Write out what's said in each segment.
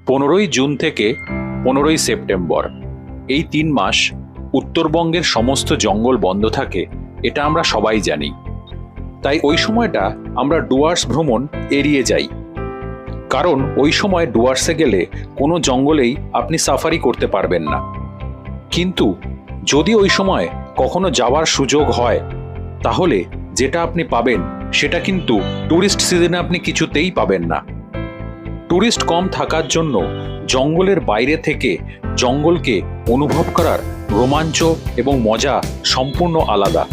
15ই June থেকে 15ই September এই 3 মাস উত্তরবঙ্গের সমস্ত জঙ্গল বন্ধ থাকে, এটা আমরা সবাই জানি। তাই ওই সময়টা আমরা ডুয়ার্স ভ্রমণ এড়িয়ে যাই, কারণ ওই সময় ডুয়ার্সে গেলে কোনো জঙ্গলেই আপনি সাফারি করতে পারবেন না। কিন্তু যদি ওই সময় কখনো যাওয়ার সুযোগ হয়, তাহলে যেটা আপনি পাবেন সেটা কিন্তু ট্যুরিস্ট সিজনে আপনি কিছুতেই পাবেন না। ট্যুরিস্ট কম থাকার জন্য জঙ্গলের বাইরে থেকে জঙ্গলকে অনুভব করার রোমাঞ্চ এবং মজা সম্পূর্ণ আলাদা।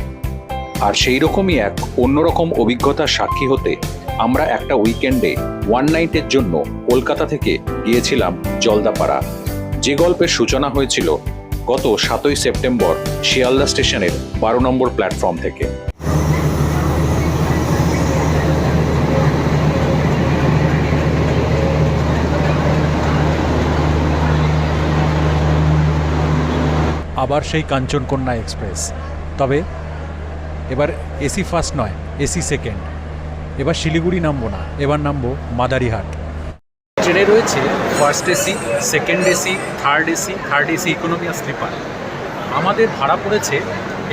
আর সেই রকমই এক অন্যরকম অভিজ্ঞতার সাক্ষী হতে আমরা একটা উইকেন্ডে ওয়ান নাইটের জন্য কলকাতা থেকে গিয়েছিলাম জলদাপাড়া, যে গল্পের সূচনা হয়েছিল গত 7ই সেপ্টেম্বর শিয়ালদা স্টেশনের 12 নম্বর প্ল্যাটফর্ম থেকে। আবার সেই কাঞ্চনকন্যা এক্সপ্রেস, তবে এবার এসি ফার্স্ট নয়, এসি সেকেন্ড। এবার শিলিগুড়ি নামবো না, এবার নামবো মাদারিহাট। ট্রেনে রয়েছে first AC, second AC, third AC economy আর স্লিপার। আমাদের ভাড়া পড়েছে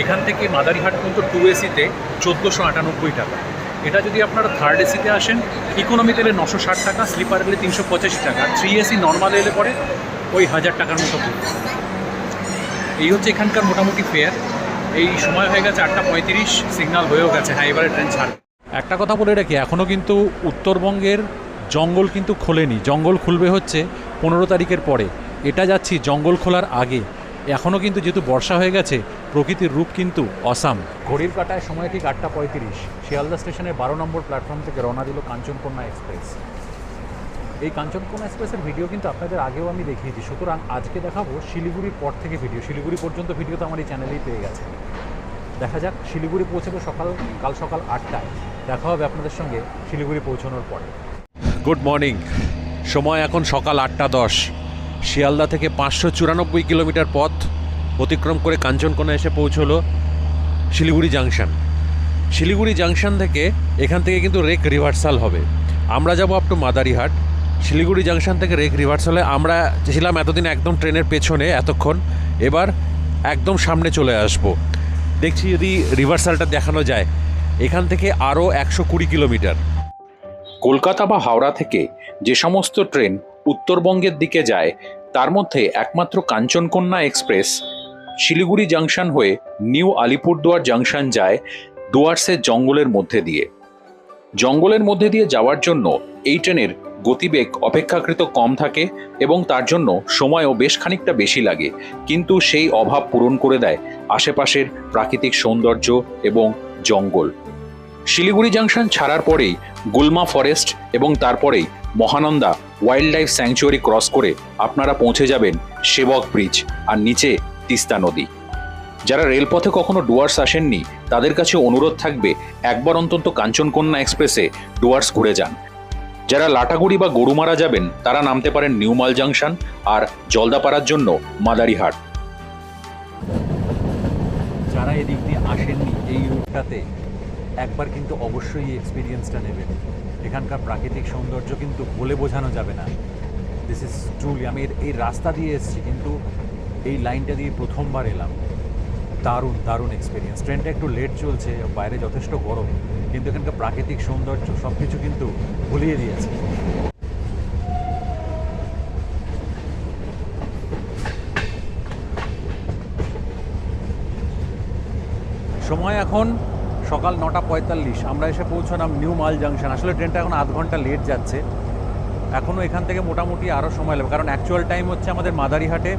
এখান থেকে মাদারিহাট পর্যন্ত 2 এসিতে 1498 টাকা। এটা যদি আপনারা থার্ড এসিতে আসেন, ইকোনমিতে এলে 960 টাকা, স্লিপার এলে 385 টাকা, 3 এসি নর্মাল এলে পরে ওই 1000 টাকার মতো পড়বে। এই হচ্ছে এখানকার মোটামুটি ফেয়ার। এই সময় হয়ে গেছে 8:35, সিগন্যাল হয়েও গেছে। হ্যাঁ, এবারে ট্রেন ছাড়বে। একটা কথা বলে রাখি, এখনও কিন্তু উত্তরবঙ্গের জঙ্গল কিন্তু খোলেনি। জঙ্গল খুলবে হচ্ছে 15 তারিখের পরে। এটা যাচ্ছি জঙ্গল খোলার আগে। এখনও কিন্তু যেহেতু বর্ষা হয়ে গেছে, প্রকৃতির রূপ কিন্তু অসাম। ঘড়ির কাঁটায় সময় ঠিক 8:35। শিয়ালদা স্টেশনের 12 নম্বর প্ল্যাটফর্ম থেকে রওনা দিল কাঞ্চনকন্যা এক্সপ্রেস। এই কাঞ্চনকন্যা এক্সপ্রেসের ভিডিও কিন্তু আপনাদের আগেও আমি দেখিয়েছি, সুতরাং আজকে দেখাবো শিলিগুড়ির পর থেকে ভিডিও। শিলিগুড়ি পর্যন্ত ভিডিও তো আমার এই চ্যানেলেই পেয়ে গেছে। দেখা যাক, শিলিগুড়ি পৌঁছাবো কাল সকাল 8টায়। দেখা হবে আপনাদের সঙ্গে শিলিগুড়ি পৌঁছানোর পরে। গুড মর্নিং, সময় এখন সকাল 8:10। শিয়ালদা থেকে 594 কিলোমিটার পথ অতিক্রম করে কাঞ্চনকন্যা এসে পৌঁছলো শিলিগুড়ি জাংশন। শিলিগুড়ি জাংশন থেকে এখান থেকে কিন্তু রেক রিভার্সাল হবে। আমরা যাব up to Madarihat. Siliguri junction থেকে রেক রিভার্সালে আমরা ছিলাম এতদিন একদম ট্রেনের পেছনে এতক্ষণ, এবার একদম সামনে চলে আসব। দেখছি যদি রিভার্সালটা দেখানো যায়। এখান থেকে আরও 120 কিলোমিটার। কলকাতা বা হাওড়া থেকে যে সমস্ত ট্রেন উত্তরবঙ্গের দিকে যায়, তার মধ্যে একমাত্র কাঞ্চনকন্যা এক্সপ্রেস শিলিগুড়ি জাংশন হয়ে নিউ আলিপুরদুয়ার জাংশন যায় ডুয়ার্সের জঙ্গলের মধ্যে দিয়ে। জঙ্গলের মধ্যে দিয়ে যাওয়ার জন্য এই ট্রেনের গতিবেগ অপেক্ষাকৃত কম থাকে এবং তার জন্য সময়ও বেশ খানিকটা বেশি লাগে, কিন্তু সেই অভাব পূরণ করে দেয় আশেপাশের প্রাকৃতিক সৌন্দর্য এবং জঙ্গল। শিলিগুড়ি জাংশন ছাড়ার পরেই গুলমা ফরেস্ট এবং তারপরেই Mahananda wild life sanctuary cross করে আপনারা পৌঁছে যাবেন সেবক ব্রিজ আর নিচে তিস্তা নদী। যারা রেলপথে কখনো ডুয়ার্স আসেননি, তাদের কাছে অনুরোধ থাকবে একবার অন্তত কাঞ্চনকন্যা এক্সপ্রেসে ডুয়ার্স ঘুরে যান। যারা লাটাগুড়ি বা গরুমারা যাবেন, তারা নামতে পারেন নিউমাল জাংশন, আর জলদাপাড়ার জন্য মাদারিহাট। যারা এদিক দিয়ে আসেননি এই রুটটাতে, একবার কিন্তু অবশ্যই এই এক্সপিরিয়েন্সটা নেবেন। এখানকার প্রাকৃতিক সৌন্দর্য কিন্তু বলে বোঝানো যাবে না। দিস ইজ ট্রুলি, আমি এই রাস্তা দিয়ে এসেছি, কিন্তু এই লাইনটা দিয়ে প্রথমবার এলাম। দারুণ দারুণ এক্সপিরিয়েন্স। ট্রেনটা একটু লেট চলছে, বাইরে যথেষ্ট গরম, কিন্তু এখানকার প্রাকৃতিক সৌন্দর্য সব কিছু কিন্তু ভুলিয়ে দিয়েছে। সময় এখন সকাল 9:45। আমরা এসে পৌঁছলাম নিউ মাল জাংশন। আসলে ট্রেনটা এখন আধ ঘন্টা লেট যাচ্ছে। এখনও এখান থেকে মোটামুটি আরও সময় লাগবে, কারণ অ্যাকচুয়াল টাইম হচ্ছে আমাদের মাদারিহাটে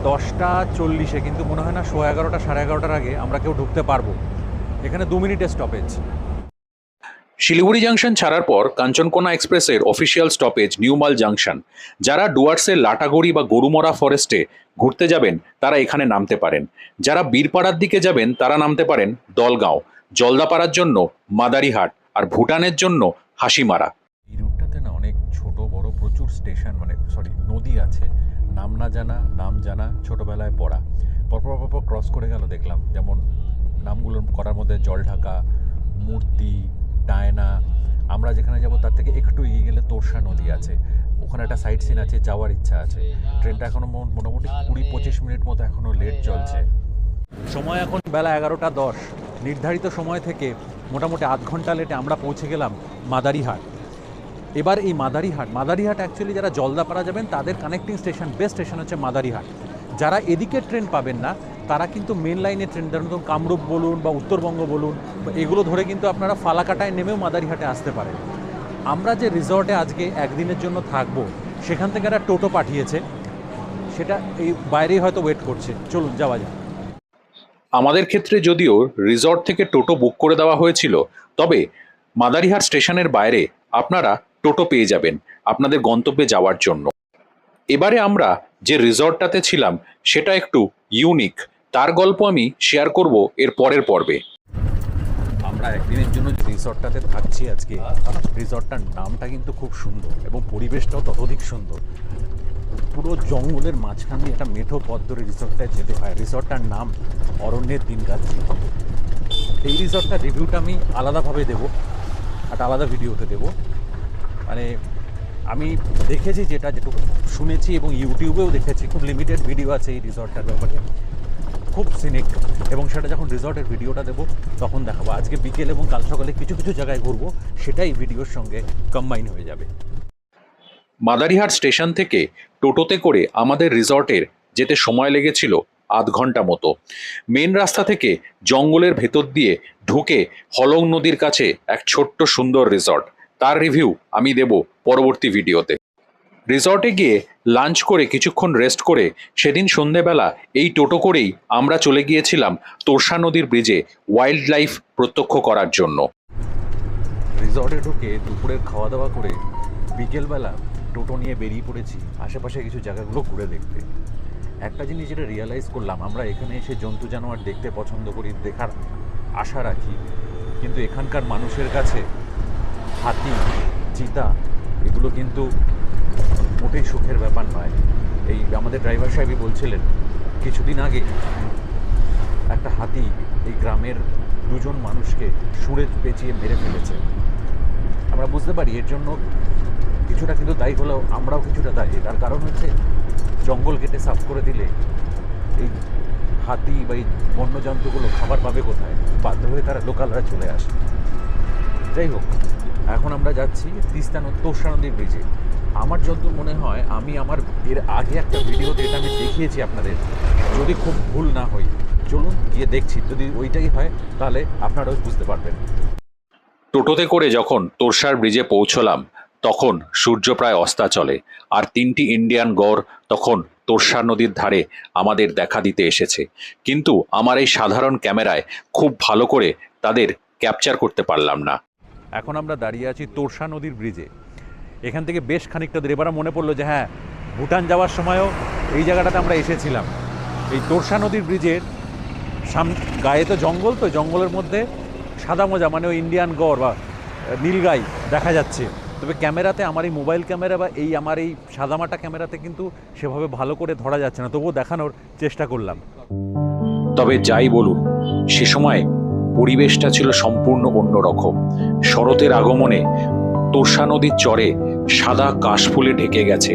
10:40, কিন্তু মনে হয় না 11:30 11:30 আগে আমরা কেউ ঢুকতে পারবো। এখানে 2 মিনিটের স্টপেজ। শিলিগুড়ি জাংশন ছাড়ার পর কাঞ্চনকন্যা এক্সপ্রেসের অফিসিয়াল স্টপেজ নিউমাল জাংশন। যারা ডুয়ার্সের লাটাগুড়ি বা গরুমরা ফরেস্টে ঘুরতে যাবেন, তারা এখানে নামতে পারেন। যারা বীরপাড়ার দিকে যাবেন, তারা নামতে পারেন দলগাঁও। জলদাপাড়ার জন্য মাদারিহাট, আর ভুটানের জন্য হাসিমারা। এই রুটটাতে না অনেক ছোট বড় প্রচুর স্টেশন, নদী আছে। নাম না জানা, নাম জানা, ছোটোবেলায় পড়া, পরপর ক্রস করে গেল দেখলাম। যেমন নামগুলো করার মধ্যে জলঢাকা, মূর্তি, ডায়না। আমরা যেখানে যাব তার থেকে একটু এগিয়ে গেলে তোরসা নদী আছে। ওখানে একটা সাইট সিন আছে, যাওয়ার ইচ্ছা আছে। ট্রেনটা এখনও মোটামুটি 20-25 মিনিট মতো এখনও লেট চলছে। সময় এখন বেলা 11:10। নির্ধারিত সময় থেকে মোটামুটি আধ ঘন্টা লেটে আমরা পৌঁছে গেলাম মাদারিহাট। এবার এই মাদারিহাট অ্যাকচুয়ালি যারা জলদাপাড়া যাবেন তাদের কানেক্টিং স্টেশন, বেস্ট স্টেশন হচ্ছে মাদারিহাট। যারা এদিকে ট্রেন পাবেন না তারা কিন্তু মেন লাইনে ট্রেন, ধরুন কামরূপ বলুন বা উত্তরবঙ্গ বলুন, এগুলো ধরে কিন্তু আপনারা ফালাকাটায় নেমেও মাদারিহাটে আসতে পারেন। আমরা যে রিসর্টে আজকে একদিনের জন্য থাকবো সেখান থেকে একটা টোটো পাঠিয়েছে, সেটা এই বাইরেই হয়তো ওয়েট করছে। চলুন যাওয়া যাক। আমাদের ক্ষেত্রে যদিও রিসর্ট থেকে টোটো বুক করে দেওয়া হয়েছিল, তবে মাদারিহাট স্টেশনের বাইরে আপনারা টোটো পেয়ে যাবেন আপনাদের গন্তব্যে যাওয়ার জন্য। এবারে আমরা যে রিসর্টটাতে ছিলাম সেটা একটু ইউনিক, তার গল্প আমি শেয়ার করব এর পরের পর্বে। আমরা একদিনের জন্য যে রিসর্টটাতে থাকছি আজকে, রিসর্টটার নামটা কিন্তু খুব সুন্দর এবং পরিবেশটাও ততোধিক সুন্দর। পুরো জঙ্গলের মাঝখান দিয়ে একটা মেঠো পথ ধরে রিসর্টটায় যেতে হয়। রিসর্টটার নাম অরণ্যের দিনরাত্রি। এই রিসর্টটার রিভিউটা আমি আলাদাভাবে দেবো, একটা আলাদা ভিডিওতে দেবো। মানে আমি দেখেছি, যেটুকু শুনেছি এবং ইউটিউবেও দেখেছি, খুব লিমিটেড ভিডিও আছে এই রিসর্টটার ব্যাপারে, খুব সিনিক। এবং সেটা যখন রিসর্টের ভিডিওটা দেবো তখন দেখাবো। আজকে বিকেল এবং কাল সকালে কিছু কিছু জায়গায় ঘুরবো, সেটাই ভিডিওর সঙ্গে কম্বাইন হয়ে যাবে। মাদারিহাট স্টেশন থেকে টোটোতে করে আমাদের রিসর্টের যেতে সময় লেগেছিল আধ ঘন্টা মতো। মেন রাস্তা থেকে জঙ্গলের ভেতর দিয়ে ঢুকে হলং নদীর কাছে এক ছোট্ট সুন্দর রিসর্ট, তার রিভিউ আমি দেব পরবর্তী ভিডিওতে। রিসর্টে গিয়ে লাঞ্চ করে কিছুক্ষণ রেস্ট করে সেদিন সন্ধেবেলা এই টোটো করেই আমরা চলে গিয়েছিলাম তোরসা নদীর ব্রিজে ওয়াইল্ড লাইফ প্রত্যক্ষ করার জন্য। রিসর্টে ঢুকে দুপুরের খাওয়া দাওয়া করে বিকেলবেলা টোটো নিয়ে বেরিয়ে পড়েছি আশেপাশে কিছু জায়গাগুলো ঘুরে দেখতে। একটা জিনিস যেটা রিয়েলাইজ করলাম, আমরা এখানে এসে জন্তু জানোয়ার দেখতে পছন্দ করি, দেখার আশা রাখি, কিন্তু এখানকার মানুষের কাছে হাতি, চিতা এগুলো কিন্তু মোটেই সুখের ব্যাপার নয়। এই আমাদের ড্রাইভার সাহেবই বলছিলেন কিছুদিন আগে একটা হাতি এই গ্রামের দুজন মানুষকে সুরে পেঁচিয়ে মেরে ফেলেছে। আমরা বুঝতে পারি এর জন্য কিছুটা কিন্তু দায়ী হলেও আমরাও কিছুটা দায়ী। তার কারণ হচ্ছে জঙ্গল কেটে সাফ করে দিলে এই হাতি বা এই বন্যজন্তুগুলো খাবার পাবে কোথায়? বাধ্য হয়ে তারা লোকালরা চলে আসে। যাই হোক, এখন আমরা যাচ্ছি তোরসা নদীর ব্রিজে। আমার যত মনে হয়, আমি আমার এর আগে একটা ভিডিওতে এটা আমি দেখিয়েছি আপনাদের, যদি খুব ভুল না হই। চলুন গিয়ে দেখছি, যদি ওইটাই হয় তাহলে আপনারাও বুঝতে পারবেন। টোটোতে করে যখন তোরসার ব্রিজে পৌঁছলাম তখন সূর্য প্রায় অস্তাচলে, আর 3টি ইন্ডিয়ান গড় তখন তোরসা নদীর ধারে আমাদের দেখা দিতে এসেছে। কিন্তু আমার এই সাধারণ ক্যামেরায় খুব ভালো করে তাদের ক্যাপচার করতে পারলাম না। এখন আমরা দাঁড়িয়ে আছি তোরসা নদীর ব্রিজে। এখান থেকে বেশ খানিকটা দূর। এবার মনে পড়লো যে হ্যাঁ, ভুটান যাওয়ার সময়ও এই জায়গাটাতে আমরা এসেছিলাম। এই তোরসা নদীর ব্রিজের গায়ে তো জঙ্গল, তো জঙ্গলের মধ্যে সাদা মোজা মানে ওই ইন্ডিয়ান গড় বা নীলগাই দেখা যাচ্ছে। তবে ক্যামেরাতে, আমার এই মোবাইল ক্যামেরা বা আমার এই সাদামাটা ক্যামেরাতে কিন্তু সেভাবে ভালো করে ধরা যাচ্ছে না, তবুও দেখানোর চেষ্টা করলাম। তবে যাই বলুন, সে সময় পরিবেশটা ছিল সম্পূর্ণ অন্যরকম। শরতের আগমনে তোরসা নদীর চরে সাদা কাশফুলে ঢেকে গেছে,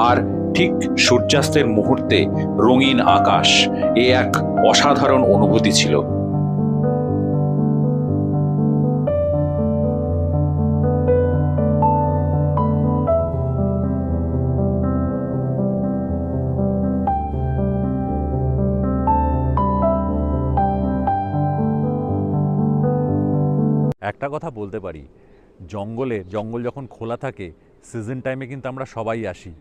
আর ঠিক সূর্যাস্তের মুহূর্তে রঙিন আকাশ। এ এক অসাধারণ অনুভূতি ছিল। একটা কথা বলতে পারি, জঙ্গল যখন খোলা থাকে সিজন টাইমে কিন্তু আমরা সবাই আসি,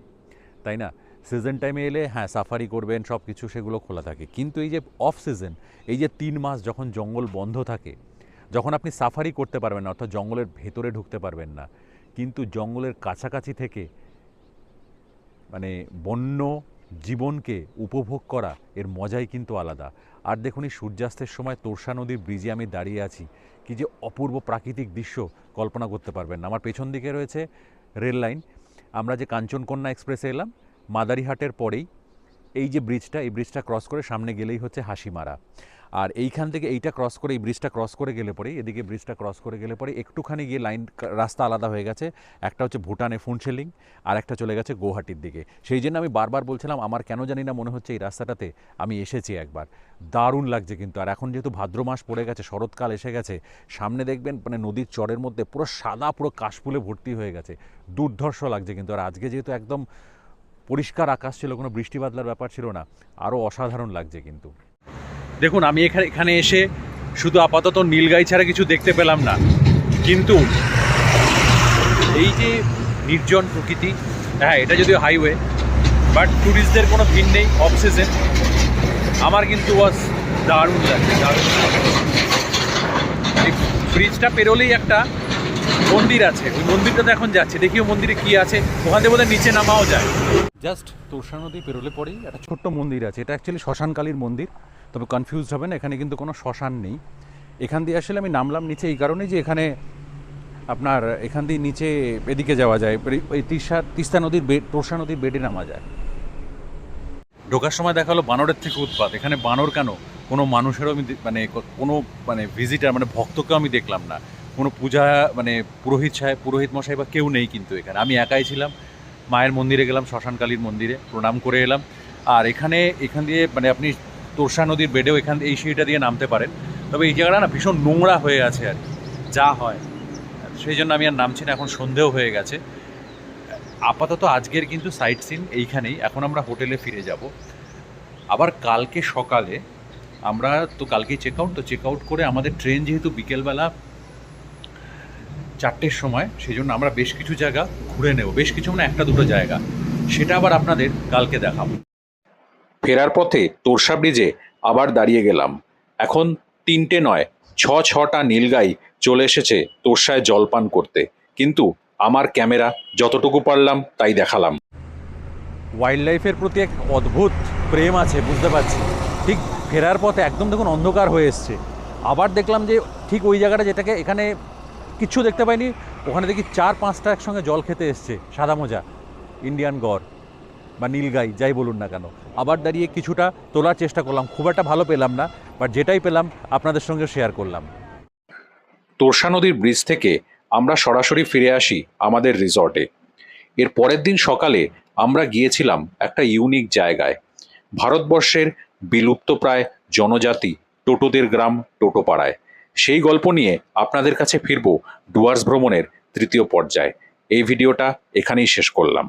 তাই না? সিজন টাইমে এলে হ্যাঁ সাফারি করবেন, সব কিছু সেগুলো খোলা থাকে। কিন্তু এই যে অফ সিজন, এই যে 3 মাস যখন জঙ্গল বন্ধ থাকে, যখন আপনি সাফারি করতে পারবেন না, অর্থাৎ জঙ্গলের ভেতরে ঢুকতে পারবেন না, কিন্তু জঙ্গলের কাছাকাছি থেকে মানে বন্য জীবনকে উপভোগ করা, এর মজাই কিন্তু আলাদা। আর দেখুন, এই সূর্যাস্তের সময় তোরসা নদীর ব্রিজে আমি দাঁড়িয়ে আছি, কি যে অপূর্ব প্রাকৃতিক দৃশ্য কল্পনা করতে পারবেন না। আমার পেছন দিকে রয়েছে রেল লাইন। আমরা যে কাঞ্চনকন্যা এক্সপ্রেসে এলাম, মাদারিহাটের পরেই এই যে ব্রিজটা, এই ব্রিজটা ক্রস করে সামনে গেলেই হচ্ছে হাসিমারা। আর এইখান থেকে এইটা ক্রস করে এই ব্রিজটা ক্রস করে গেলে পরে এদিকে ব্রিজটা ক্রস করে গেলে পরে একটুখানি গিয়ে রাস্তা আলাদা হয়ে গেছে। একটা হচ্ছে ভুটানে ফুনশেলিং, আর একটা চলে গেছে গুয়াহাটির দিকে। সেই জন্য আমি বারবার বলছিলাম আমার কেন জানি না মনে হচ্ছে এই রাস্তাটাতে আমি এসেছি একবার। দারুণ লাগছে কিন্তু। আর এখন যেহেতু ভাদ্র মাস পড়ে গেছে, শরৎকাল এসে গেছে, সামনে দেখবেন মানে নদীর চরের মধ্যে পুরো সাদা, পুরো কাশফুলে ভর্তি হয়ে গেছে, দুর্ধর্ষ লাগছে কিন্তু। আর আজকে যেহেতু একদম পরিষ্কার আকাশ ছিল, কোনো বৃষ্টি বাদলার ব্যাপার ছিল না, আরও অসাধারণ লাগছে কিন্তু। দেখুন আমি এখানে এসে শুধু আপাতত নীলগাই ছাড়া কিছু দেখতে পেলাম না, কিন্তু এই যে নির্জন প্রকৃতি, হ্যাঁ এটা যদিও হাইওয়ে, বাট ট্যুরিস্টদের কোনো ভিড় নেই, অফ সিজন। আমার কিন্তু ওয়াজ দারুণ লাগছে, দারুণ। এই ব্রিজটা পেরোলেই একটা মন্দির আছে, ওই মন্দিরটাতে এখন যাচ্ছে, দেখিও মন্দিরে কি আছে। ওখান থেকে বোধহয় নিচে নামাও যায়। জাস্ট তোরসা নদী পেরোলে পরেই একটা ছোট্ট মন্দির আছে। এটা অ্যাকচুয়ালি শ্মশানকালীর মন্দির, তবে কনফিউজড হবে না, এখানে কিন্তু কোনো শ্মশান নেই। এখান দিয়ে আসলে আমি নামলাম নিচে এই কারণে যে এখানে আপনার এখান দিয়ে নিচে এদিকে যাওয়া যায়, ওই তিস্তা নদীর তোরসা নদীর বেডে নামা যায়। ঢোকার সময় দেখা হলো বানরের থেকে উৎপাত। এখানে বানর কেন, কোনো মানুষেরও আমি কোনো ভিজিটার মানে ভক্তকেও আমি দেখলাম না। কোনো পূজা মানে পুরোহিত মশাই বা কেউ নেই কিন্তু এখানে। আমি একাই ছিলাম, মায়ের মন্দিরে গেলাম, শ্মশানকালীর মন্দিরে প্রণাম করে এলাম। আর এখান দিয়ে মানে আপনি তোরসা নদীর বেডেও এই সিঁড়িটা দিয়ে নামতে পারেন। তবে এই জায়গাটা না ভীষণ নোংরা হয়ে আছে আর কি, যা হয়, সেই জন্য আমি আর নামছি না। এখন সন্ধেও হয়ে গেছে। আপাতত আজকের কিন্তু সাইট সিন এইখানেই। এখন আমরা হোটেলে ফিরে যাব। আবার কালকে সকালে আমরা তো কালকেই চেক আউট করে আমাদের ট্রেন যেহেতু বিকেলবেলা 4টের সময়, সেই জন্য আমরা বেশ কিছু জায়গা ঘুরে নেব, বেশ কিছু মানে 1-2 জায়গা, সেটা আবার আপনাদের কালকে দেখাবো। ফেরার পথে তোরসা ব্রিজে আবার দাঁড়িয়ে গেলাম। এখন 3টে নয় 6টা নীলগাই চলে এসেছে তোরসায় জলপান করতে, কিন্তু আমার ক্যামেরা যতটুকু পারলাম তাই দেখালাম। ওয়াইল্ড লাইফের প্রতি এক অদ্ভুত প্রেম আছে, বুঝতে পারছি। ঠিক ফেরার পথে একদম দেখুন অন্ধকার হয়ে এসছে, আবার দেখলাম যে ঠিক ওই জায়গাটা যেটাকে এখানে কিচ্ছু দেখতে পাইনি, ওখানে দেখি 4-5টা একসঙ্গে জল খেতে এসছে, সাদা মোজা, ইন্ডিয়ান গড় বা নীলগাই যাই বলুন না কেন। আবার দাঁড়িয়ে কিছুটা তোলার চেষ্টা করলাম, খুব একটা ভালো পেলাম না, বাট যেটাই পেলাম আপনাদের সঙ্গে শেয়ার করলাম। তোরসা নদীর ব্রিজ থেকে আমরা সরাসরি ফিরে আসি আমাদের রিসর্টে। এর পরের দিন সকালে আমরা গিয়েছিলাম একটা ইউনিক জায়গায়, ভারতবর্ষের বিলুপ্তপ্রায় জনজাতি টোটোদের গ্রাম টোটোপাড়ায়। সেই গল্প নিয়ে আপনাদের কাছে ফিরব ডুয়ার্স ভ্রমণের 3য় পর্যায়ে। এই ভিডিওটা এখানেই শেষ করলাম।